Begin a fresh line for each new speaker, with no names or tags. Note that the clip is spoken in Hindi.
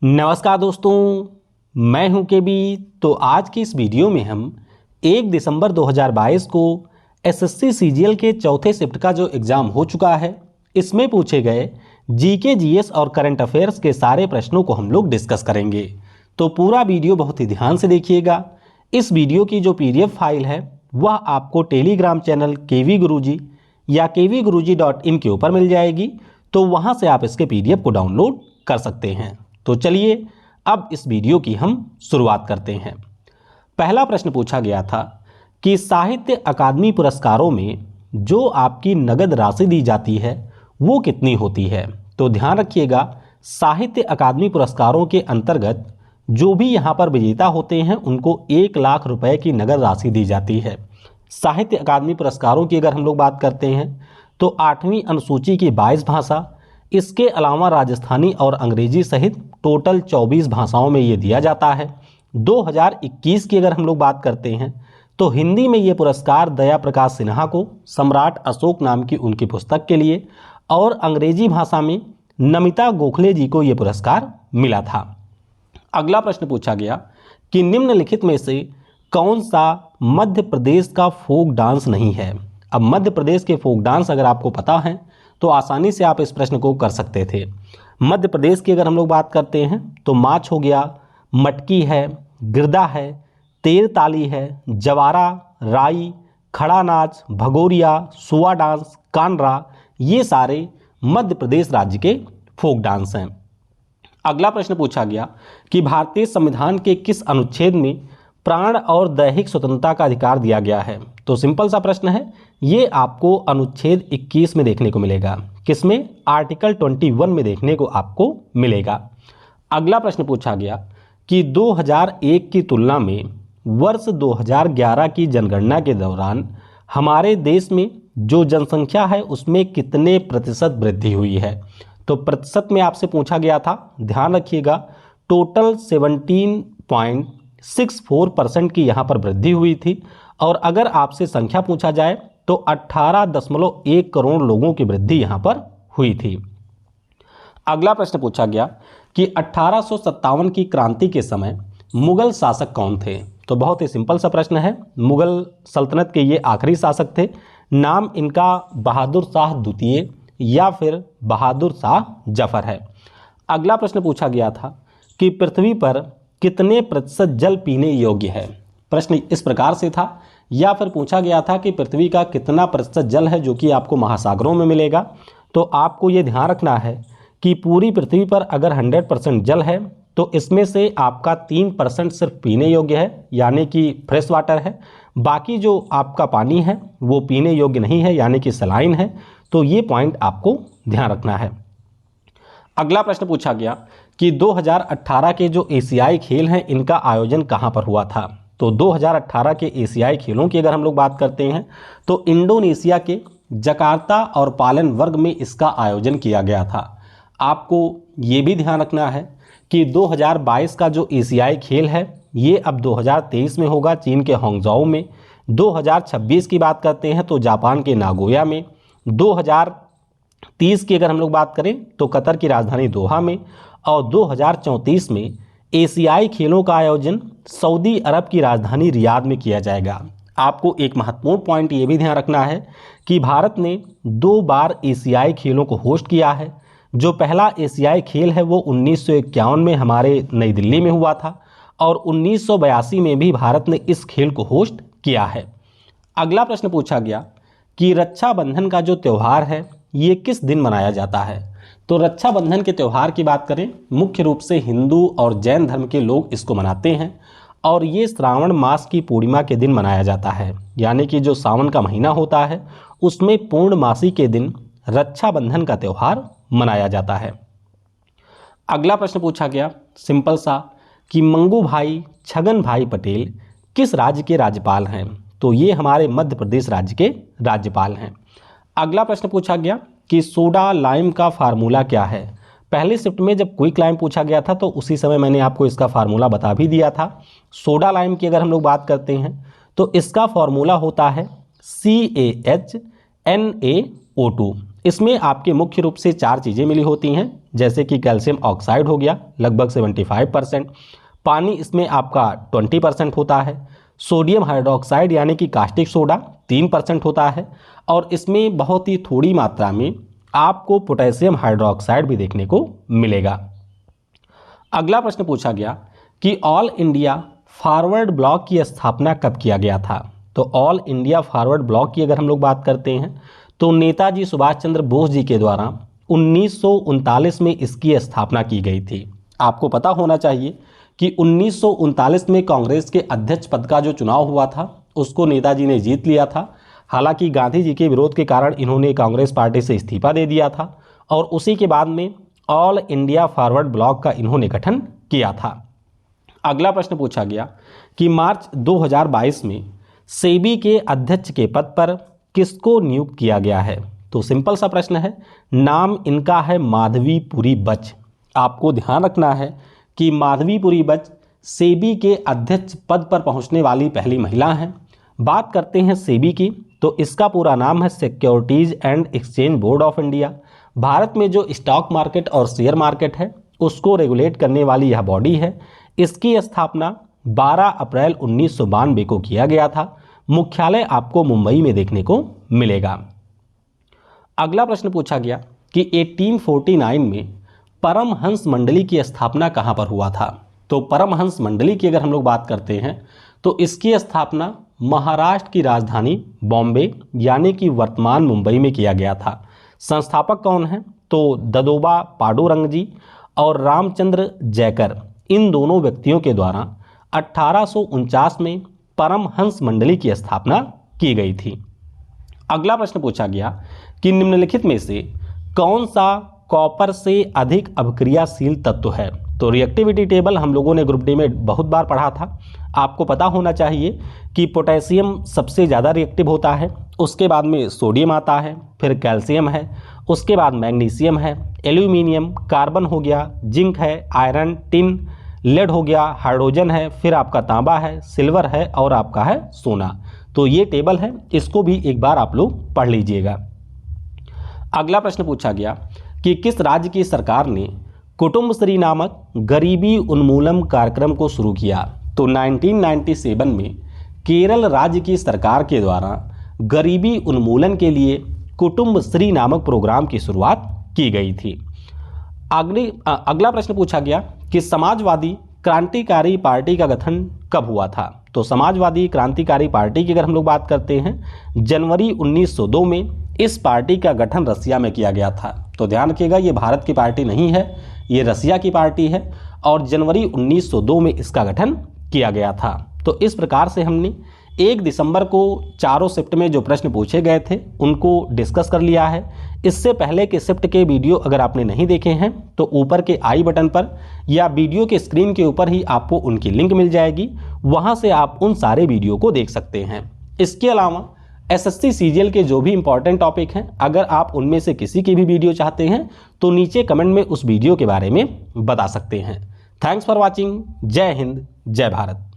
नमस्कार दोस्तों, मैं हूं केबी। तो आज की इस वीडियो में हम 1 दिसंबर 2022 को एसएससी सीजीएल के चौथे शिफ्ट का जो एग्ज़ाम हो चुका है, इसमें पूछे गए जीके, जीएस और करंट अफेयर्स के सारे प्रश्नों को हम लोग डिस्कस करेंगे। तो पूरा वीडियो बहुत ही ध्यान से देखिएगा। इस वीडियो की जो पीडीएफ फाइल है वह आपको टेलीग्राम चैनल केवी गुरुजी या kvguruji.in के ऊपर मिल जाएगी। तो वहाँ से आप इसके पीडीएफ को डाउनलोड कर सकते हैं। तो चलिए अब इस वीडियो की हम शुरुआत करते हैं। पहला प्रश्न पूछा गया था कि साहित्य अकादमी पुरस्कारों में जो आपकी नगद राशि दी जाती है वो कितनी होती है। तो ध्यान रखिएगा, साहित्य अकादमी पुरस्कारों के अंतर्गत जो भी यहाँ पर विजेता होते हैं उनको 1 लाख रुपए की नगद राशि दी जाती है। साहित्य अकादमी पुरस्कारों की अगर हम लोग बात करते हैं तो 8वीं अनुसूची की 22 भाषा, इसके अलावा राजस्थानी और अंग्रेजी सहित टोटल 24 भाषाओं में ये दिया जाता है। 2021 की अगर हम लोग बात करते हैं तो हिंदी में ये पुरस्कार दया प्रकाश सिन्हा को सम्राट अशोक नाम की उनकी पुस्तक के लिए, और अंग्रेजी भाषा में नमिता गोखले जी को ये पुरस्कार मिला था। अगला प्रश्न पूछा गया कि निम्नलिखित में से कौन सा मध्य प्रदेश का फोक डांस नहीं है। अब मध्य प्रदेश के फोक डांस अगर आपको पता है तो आसानी से आप इस प्रश्न को कर सकते थे। मध्य प्रदेश की अगर हम लोग बात करते हैं तो माछ हो गया, मटकी है, गिरदा है, तेर ताली है, जवारा, राई, खड़ा नाच, भगोरिया, सुआ डांस, कानरा, ये सारे मध्य प्रदेश राज्य के फोक डांस हैं। अगला प्रश्न पूछा गया कि भारतीय संविधान के किस अनुच्छेद में प्राण और दैहिक स्वतंत्रता का अधिकार दिया गया है। तो सिंपल सा प्रश्न है, ये आपको अनुच्छेद 21 में देखने को मिलेगा। किसमें? आर्टिकल 21 में देखने को आपको मिलेगा। अगला प्रश्न पूछा गया कि 2001 की तुलना में वर्ष 2011 की जनगणना के दौरान हमारे देश में जो जनसंख्या है उसमें कितने प्रतिशत वृद्धि हुई है। तो प्रतिशत में आपसे पूछा गया था, ध्यान रखिएगा, टोटल 17.64% की यहाँ पर वृद्धि हुई थी। और अगर आपसे संख्या पूछा जाए तो 18.1 करोड़ लोगों की वृद्धि यहाँ पर हुई थी। अगला प्रश्न पूछा गया कि 1857 की क्रांति के समय मुगल शासक कौन थे। तो बहुत ही सिंपल सा प्रश्न है, मुगल सल्तनत के ये आखिरी शासक थे। नाम इनका बहादुर शाह द्वितीय या फिर बहादुर शाह जफर है। अगला प्रश्न पूछा गया था कि पृथ्वी पर कितने प्रतिशत जल पीने योग्य है। प्रश्न इस प्रकार से था, या फिर पूछा गया था कि पृथ्वी का कितना प्रतिशत जल है जो कि आपको महासागरों में मिलेगा। तो आपको ये ध्यान रखना है कि पूरी पृथ्वी पर अगर 100% जल है तो इसमें से आपका 3% सिर्फ पीने योग्य है, यानी कि फ्रेश वाटर है। बाकी जो आपका पानी है वो पीने योग्य नहीं है, यानी कि सलाइन है। तो ये पॉइंट आपको ध्यान रखना है। अगला प्रश्न पूछा गया कि 2018 के जो एशियाई खेल हैं इनका आयोजन कहाँ पर हुआ था। तो 2018 के एशियाई खेलों की अगर हम लोग बात करते हैं तो इंडोनेशिया के जकार्ता और पालन वर्ग में इसका आयोजन किया गया था। आपको ये भी ध्यान रखना है कि 2022 का जो एशियाई खेल है ये अब 2023 में होगा, चीन के हांगझाओ में। 2026 की बात करते हैं तो जापान के नागोया में। 2030 की अगर हम लोग बात करें तो कतर की राजधानी दोहा में। और 2034 में एशियाई खेलों का आयोजन सऊदी अरब की राजधानी रियाद में किया जाएगा। आपको एक महत्वपूर्ण पॉइंट ये भी ध्यान रखना है कि भारत ने 2 बार एशियाई खेलों को होस्ट किया है। जो पहला एशियाई खेल है वो 1951 में हमारे नई दिल्ली में हुआ था, और 1982 में भी भारत ने इस खेल को होस्ट किया है। अगला प्रश्न पूछा गया कि रक्षाबंधन का जो त्यौहार है ये किस दिन मनाया जाता है। तो रक्षाबंधन के त्यौहार की बात करें, मुख्य रूप से हिंदू और जैन धर्म के लोग इसको मनाते हैं, और ये श्रावण मास की पूर्णिमा के दिन मनाया जाता है। यानी कि जो सावन का महीना होता है उसमें पूर्णमासी के दिन रक्षाबंधन का त्यौहार मनाया जाता है। अगला प्रश्न पूछा गया सिंपल सा कि मंगू भाई छगन भाई पटेल किस राज्य के राज्यपाल हैं। तो ये हमारे मध्य प्रदेश राज्य के राज्यपाल हैं। अगला प्रश्न पूछा गया कि सोडा लाइम का फार्मूला क्या है। पहले शिफ्ट में जब क्विक लाइम पूछा गया था तो उसी समय मैंने आपको इसका फार्मूला बता भी दिया था। सोडा लाइम की अगर हम लोग बात करते हैं तो इसका फार्मूला होता है CaHNaO2। इसमें आपके मुख्य रूप से 4 चीज़ें मिली होती हैं, जैसे कि कैल्शियम ऑक्साइड हो गया लगभग 75%, पानी इसमें आपका 20% होता है, सोडियम हाइड्रोक्साइड यानी कि कास्टिक सोडा 3% होता है, और इसमें बहुत ही थोड़ी मात्रा में आपको पोटेशियम हाइड्रोक्साइड भी देखने को मिलेगा। अगला प्रश्न पूछा गया कि ऑल इंडिया फॉरवर्ड ब्लॉक की स्थापना कब किया गया था। तो ऑल इंडिया फॉरवर्ड ब्लॉक की अगर हम लोग बात करते हैं तो नेताजी सुभाष चंद्र बोस जी के द्वारा 1939 में इसकी स्थापना की गई थी। आपको पता होना चाहिए कि 1939 में कांग्रेस के अध्यक्ष पद का जो चुनाव हुआ था उसको नेताजी ने जीत लिया था। हालांकि गांधी जी के विरोध के कारण इन्होंने कांग्रेस पार्टी से इस्तीफा दे दिया था और उसी के बाद में ऑल इंडिया फॉरवर्ड ब्लॉक का इन्होंने गठन किया था। अगला प्रश्न पूछा गया कि मार्च 2022 में सेबी के अध्यक्ष के पद पर किसको नियुक्त किया गया है। तो सिंपल सा प्रश्न है, नाम इनका है माधवीपुरी बच। आपको ध्यान रखना है कि माधवीपुरी बच सेबी के अध्यक्ष पद पर पहुंचने वाली पहली महिला हैं। बात करते हैं सेबी की, तो इसका पूरा नाम है securities and exchange board of India. Bharat में जो स्टॉक मार्केट और शेयर मार्केट है उसको रेगुलेट करने वाली यह बॉडी है। इसकी स्थापना 12 अप्रैल 1992 को किया गया था। मुख्यालय आपको मुंबई में देखने को मिलेगा। अगला प्रश्न पूछा गया कि 1849 में परमहंस मंडली की स्थापना कहां पर हुआ था। तो परमहंस मंडली की अगर हम लोग बात करते हैं तो इसकी स्थापना महाराष्ट्र की राजधानी बॉम्बे यानी कि वर्तमान मुंबई में किया गया था। संस्थापक कौन हैं? तो ददोबा पांडुरंग जी और रामचंद्र जयकर, इन दोनों व्यक्तियों के द्वारा 1849 में परमहंस मंडली की स्थापना की गई थी। अगला प्रश्न पूछा गया कि निम्नलिखित में से कौन सा कॉपर से अधिक अभिक्रियाशील तत्व है। तो रिएक्टिविटी टेबल हम लोगों ने ग्रुप डी में बहुत बार पढ़ा था। आपको पता होना चाहिए कि पोटेशियम सबसे ज़्यादा रिएक्टिव होता है, उसके बाद में सोडियम आता है, फिर कैल्शियम है, उसके बाद मैग्नीशियम है, एल्यूमिनियम, कार्बन हो गया, जिंक है, आयरन, टिन, लेड हो गया, हाइड्रोजन है, फिर आपका तांबा है, सिल्वर है और आपका है सोना। तो ये टेबल है, इसको भी एक बार आप लोग पढ़ लीजिएगा। अगला प्रश्न पूछा गया कि किस राज्य की सरकार ने कुटुंबश्री नामक गरीबी उन्मूलन कार्यक्रम को शुरू किया। तो 1997 में केरल राज्य की सरकार के द्वारा गरीबी उन्मूलन के लिए कुटुंबश्री नामक प्रोग्राम की शुरुआत की गई थी। अगला प्रश्न पूछा गया कि समाजवादी क्रांतिकारी पार्टी का गठन कब हुआ था। तो समाजवादी क्रांतिकारी पार्टी की अगर हम लोग बात करते हैं जनवरी 1902 में इस पार्टी का गठन रसिया में किया गया था। तो ध्यान रखिएगा, ये भारत की पार्टी नहीं है, ये रसिया की पार्टी है और जनवरी 1902 में इसका गठन किया गया था। तो इस प्रकार से हमने 1 दिसंबर को चारों शिफ्ट में जो प्रश्न पूछे गए थे उनको डिस्कस कर लिया है। इससे पहले के शिफ्ट के वीडियो अगर आपने नहीं देखे हैं तो ऊपर के आई बटन पर या वीडियो के स्क्रीन के ऊपर ही आपको उनकी लिंक मिल जाएगी, वहां से आप उन सारे वीडियो को देख सकते हैं। इसके अलावा एसएससी सीजीएल के जो भी इंपॉर्टेंट टॉपिक हैं, अगर आप उनमें से किसी की भी वीडियो चाहते हैं तो नीचे कमेंट में उस वीडियो के बारे में बता सकते हैं। Thanks for watching. जय हिंद, जय भारत।